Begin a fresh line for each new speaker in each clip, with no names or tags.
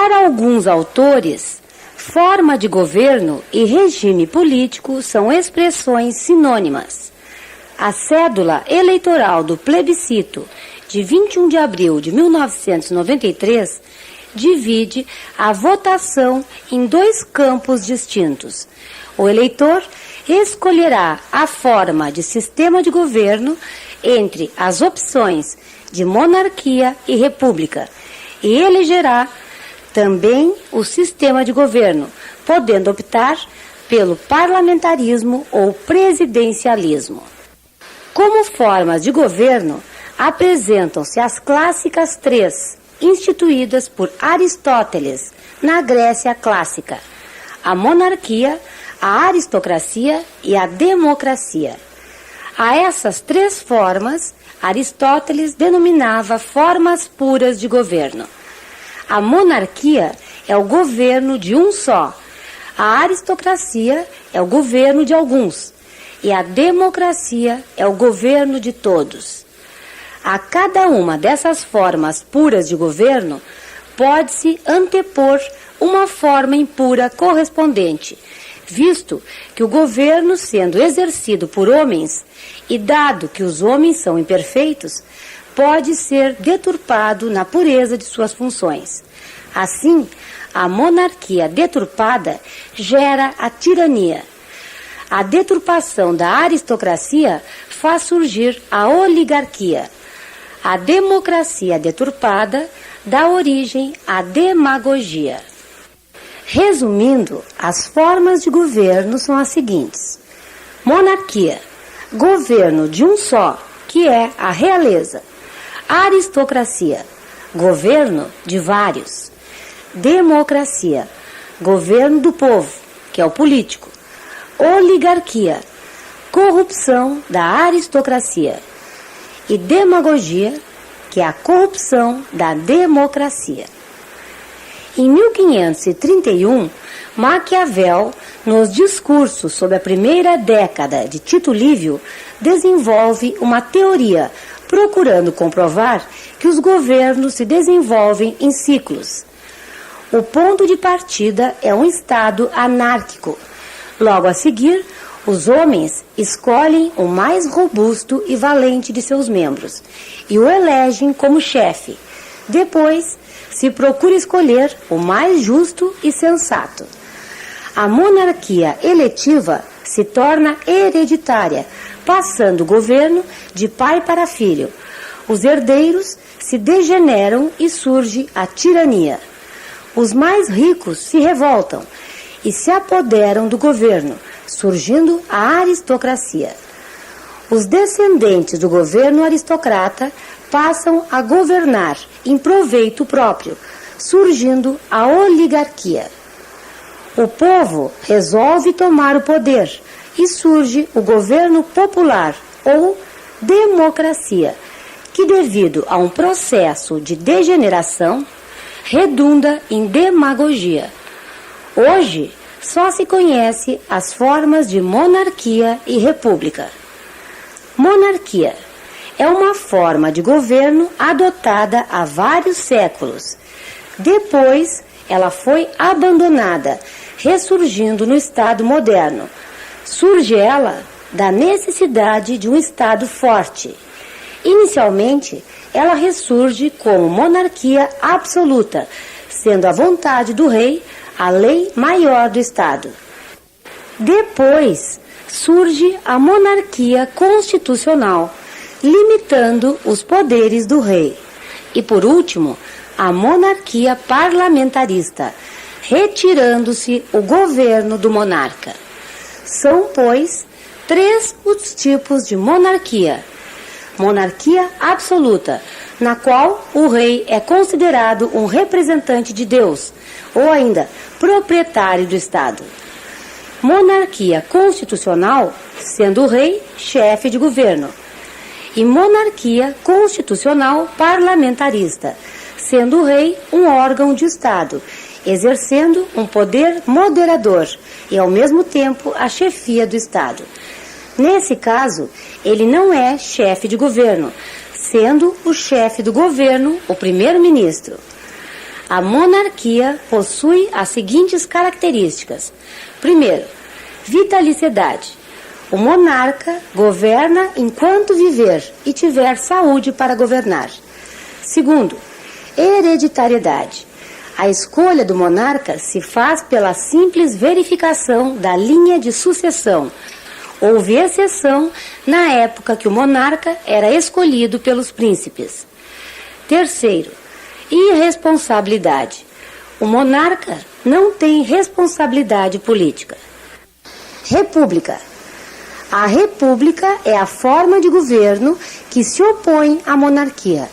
Para alguns autores, forma de governo e regime político são expressões sinônimas. A cédula eleitoral do plebiscito de 21 de abril de 1993 divide a votação em dois campos distintos. O eleitor escolherá a forma de sistema de governo entre as opções de monarquia e república e elegerá também o sistema de governo, podendo optar pelo parlamentarismo ou presidencialismo. Como formas de governo, apresentam-se as clássicas três, instituídas por Aristóteles na Grécia clássica: a monarquia, a aristocracia e a democracia. A essas três formas, Aristóteles denominava formas puras de governo. A monarquia é o governo de um só, a aristocracia é o governo de alguns e a democracia é o governo de todos. A cada uma dessas formas puras de governo pode-se antepor uma forma impura correspondente, visto que o governo, sendo exercido por homens, e dado que os homens são imperfeitos, pode ser deturpado na pureza de suas funções. Assim, a monarquia deturpada gera a tirania. A deturpação da aristocracia faz surgir a oligarquia. A democracia deturpada dá origem à demagogia. Resumindo, as formas de governo são as seguintes: monarquia, governo de um só, que é a realeza. Aristocracia, governo de vários. Democracia, governo do povo, que é o político. Oligarquia, corrupção da aristocracia. E demagogia, que é a corrupção da democracia. Em 1531, Maquiavel, nos discursos sobre a primeira década de Tito Livio, desenvolve uma teoria procurando comprovar que os governos se desenvolvem em ciclos. O ponto de partida é um estado anárquico. Logo a seguir, os homens escolhem o mais robusto e valente de seus membros e o elegem como chefe. Depois, se procura escolher o mais justo e sensato. A monarquia eletiva se torna hereditária, passando o governo de pai para filho. Os herdeiros se degeneram e surge a tirania. Os mais ricos se revoltam e se apoderam do governo, surgindo a aristocracia. Os descendentes do governo aristocrata passam a governar em proveito próprio, surgindo a oligarquia. O povo resolve tomar o poder e surge o governo popular ou democracia, que devido a um processo de degeneração redunda em demagogia. Hoje, só se conhece as formas de monarquia e república. Monarquia é uma forma de governo adotada há vários séculos. Depois, ela foi abandonada, ressurgindo no Estado moderno. Surge ela da necessidade de um Estado forte. Inicialmente, ela ressurge como monarquia absoluta, sendo a vontade do rei a lei maior do Estado. Depois, surge a monarquia constitucional, limitando os poderes do rei. E, por último, a monarquia parlamentarista, retirando-se o governo do monarca. São, pois, três os tipos de monarquia. Monarquia absoluta, na qual o rei é considerado um representante de Deus, ou ainda proprietário do Estado. Monarquia constitucional, sendo o rei chefe de governo. E monarquia constitucional parlamentarista, sendo o rei um órgão de Estado, exercendo um poder moderador e, ao mesmo tempo, a chefia do Estado. Nesse caso, ele não é chefe de governo, sendo o chefe do governo o primeiro-ministro. A monarquia possui as seguintes características. Primeiro, vitalicidade. O monarca governa enquanto viver e tiver saúde para governar. Segundo, hereditariedade. A escolha do monarca se faz pela simples verificação da linha de sucessão. Houve exceção na época que o monarca era escolhido pelos príncipes. Terceiro, irresponsabilidade. O monarca não tem responsabilidade política. República. A república é a forma de governo que se opõe à monarquia.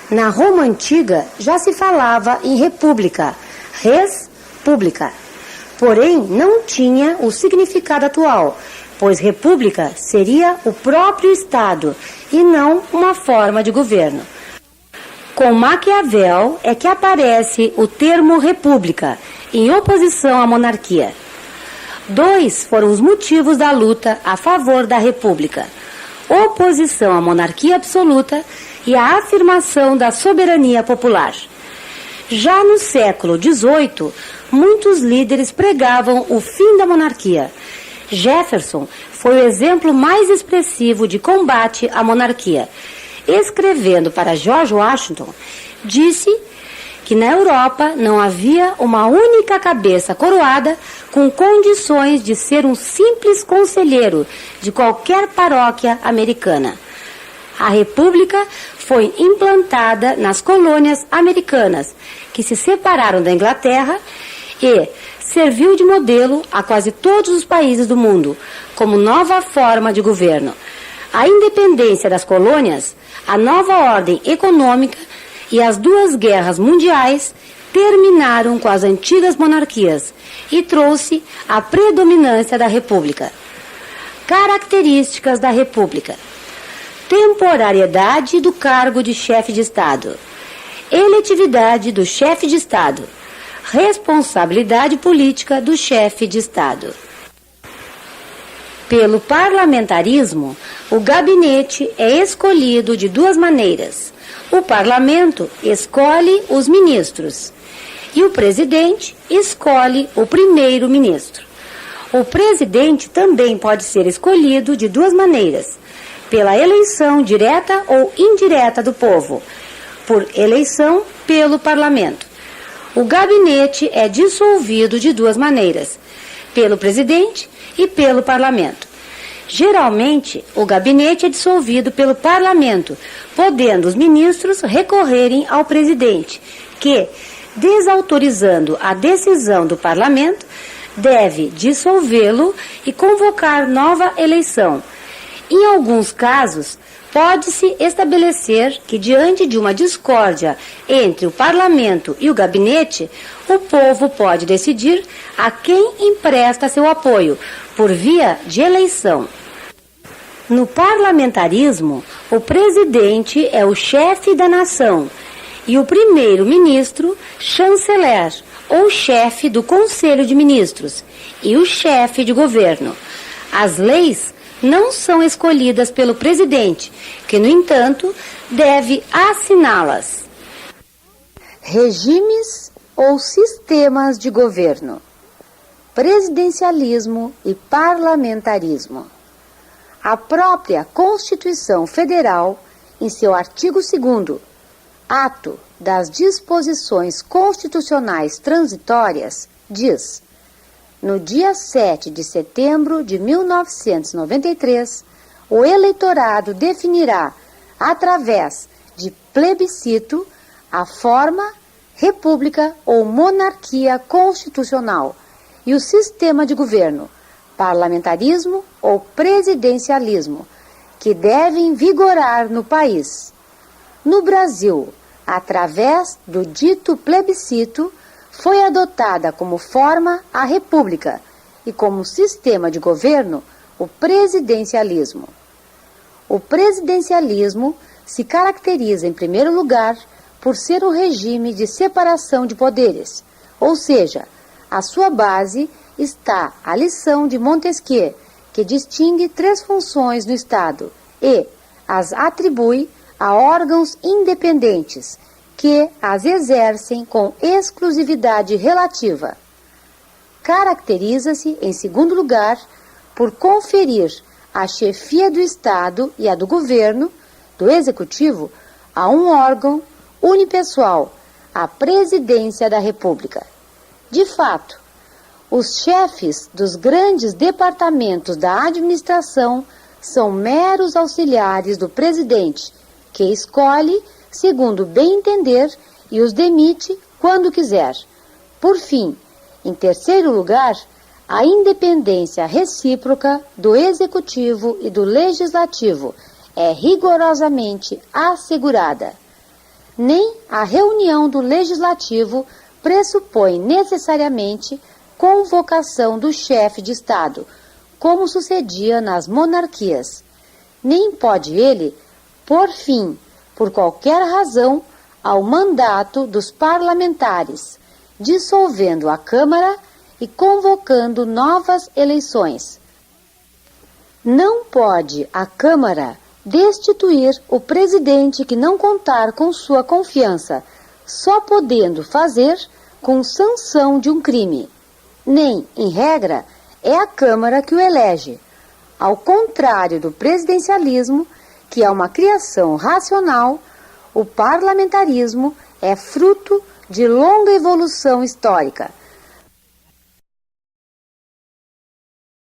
Na Roma antiga já se falava em república, res publica. Porém, não tinha o significado atual, pois república seria o próprio Estado e não uma forma de governo. Com Maquiavel é que aparece o termo república, em oposição à monarquia. Dois foram os motivos da luta a favor da república: oposição à monarquia absoluta e a afirmação da soberania popular. Já no século XVIII, muitos líderes pregavam o fim da monarquia. Jefferson foi o exemplo mais expressivo de combate à monarquia. Escrevendo para George Washington, disse que na Europa não havia uma única cabeça coroada com condições de ser um simples conselheiro de qualquer paróquia americana. A República foi implantada nas colônias americanas, que se separaram da Inglaterra, e serviu de modelo a quase todos os países do mundo, como nova forma de governo. A independência das colônias, a nova ordem econômica e as duas guerras mundiais terminaram com as antigas monarquias e trouxe a predominância da República. Características da República: temporariedade do cargo de chefe de Estado, eletividade do chefe de Estado, responsabilidade política do chefe de Estado. Pelo parlamentarismo, o gabinete é escolhido de duas maneiras. O parlamento escolhe os ministros e o presidente escolhe o primeiro-ministro. O presidente também pode ser escolhido de duas maneiras: pela eleição direta ou indireta do povo, por eleição pelo parlamento. O gabinete é dissolvido de duas maneiras: pelo presidente e pelo parlamento. Geralmente, o gabinete é dissolvido pelo parlamento, podendo os ministros recorrerem ao presidente, que, desautorizando a decisão do parlamento, deve dissolvê-lo e convocar nova eleição. Em alguns casos, pode-se estabelecer que, diante de uma discórdia entre o parlamento e o gabinete, o povo pode decidir a quem empresta seu apoio, por via de eleição. No parlamentarismo, o presidente é o chefe da nação e o primeiro-ministro, chanceler, ou chefe do Conselho de Ministros, e o chefe de governo. As leis não são escolhidas pelo presidente, que, no entanto, deve assiná-las. Regimes ou sistemas de governo: presidencialismo e parlamentarismo. A própria Constituição Federal, em seu artigo 2º, ato das disposições constitucionais transitórias, diz: no dia 7 de setembro de 1993, o eleitorado definirá, através de plebiscito, a forma, república ou monarquia constitucional e o sistema de governo, parlamentarismo ou presidencialismo, que devem vigorar no país. No Brasil, através do dito plebiscito, foi adotada como forma a república e como sistema de governo o presidencialismo. O presidencialismo se caracteriza, em primeiro lugar, por ser um regime de separação de poderes, ou seja, a sua base está a lição de Montesquieu, que distingue 3 funções no Estado e as atribui a órgãos independentes, que as exercem com exclusividade relativa. Caracteriza-se, em segundo lugar, por conferir a chefia do Estado e a do governo, do Executivo, a um órgão unipessoal, a Presidência da República. De fato, os chefes dos grandes departamentos da administração são meros auxiliares do presidente, que escolhe segundo bem entender e os demite quando quiser. Por fim, em terceiro lugar, a independência recíproca do Executivo e do Legislativo é rigorosamente assegurada. Nem a reunião do Legislativo pressupõe necessariamente convocação do chefe de Estado, como sucedia nas monarquias. Nem pode ele pôr fim, por qualquer razão, ao mandato dos parlamentares, dissolvendo a Câmara e convocando novas eleições. Não pode a Câmara destituir o presidente que não contar com sua confiança, só podendo fazer com sanção de um crime. Nem, em regra, é a Câmara que o elege. Ao contrário do presidencialismo, que é uma criação racional, o parlamentarismo é fruto de longa evolução histórica,